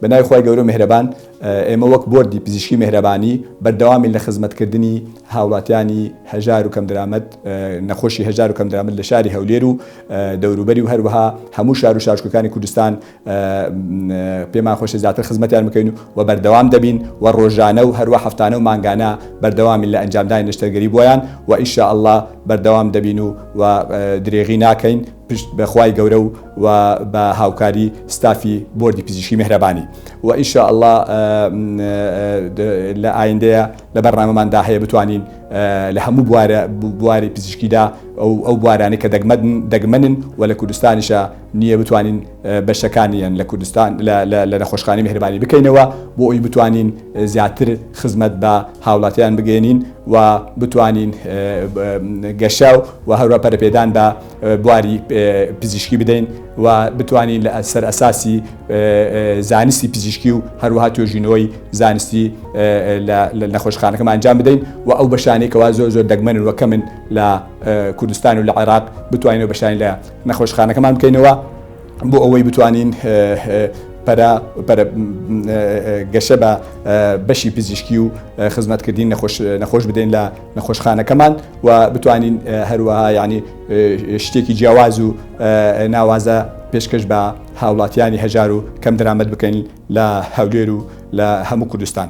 بەناوی خۆی گەورە مهرەبان ئێمە وەک بۆردی پزیشکی مهرەبانی بەردەوامی لە خزمەتکردنی هاوڵاتیانی هەژار و کەم دەرامەت نەخۆشی هەژار و کەم دەرامەت لە شاری هەولێر و دەوروبەری و هەروەها هەموو شار و شارچکەکانی کوردستان پێمان خۆشە زیاتر خزمەتیان بکەین و بەردەوام دەبین و ڕۆژانە و هەروە هەفتانە و مانگانە بەردەوامی لە ئەنجامدانی نیشتەرگەری بۆیان و ئینشاءالله بەردەوام دەبین و درێغی ناکەین پشت بەخوای گەورە و بە هاوکاری ستافی بۆردی پزیشکی مهرەبانی و ئینشاءالله لە ئایندەیە لە بەرنامەماندا هەیە بتوانین لە هەموو بواری پزیشکیدا ئەو بوارانەی کە دەگمەنن و لە کوردستانیشە نییە بتوانین بەشەکانیان لە کوردستان لە نەخۆشخانەی مهرەبانی بکەینەوە بۆ ئەوی بتوانین زیاتر خزمەت بە هاوڵاتیان بگەێنین و بتوانین گەشە و هەروە پەرەپێدان بە بواری پزیشکی بدەین و بتوانین لە سەر ئەساسی زانستی پزیشکی و هەروەها توێژینەوەی زانستی لە نەخۆشخانەکەمان ئەنجام بدەین و ئەو بەشانێکەوە زۆر دەگمەنن وەکە من لە کوردستان و لە عێراق بتوانین بەشانی لە نەخۆشخانەکەمان بکەینەوە بۆ ئەوەی بتوانین گەشە بە بەشی پزیشکی و خزمەتکردین نەخۆش بدەین لە نەخۆشخانەکەمان و بتوانین هەروەها یعنی شتێکی جیاواز و ناوازە پێشکەش بە هاوڵاتیانی هەژار و کەم دەرامەت بکەین لە هەولێر و لە هەموو کوردستان.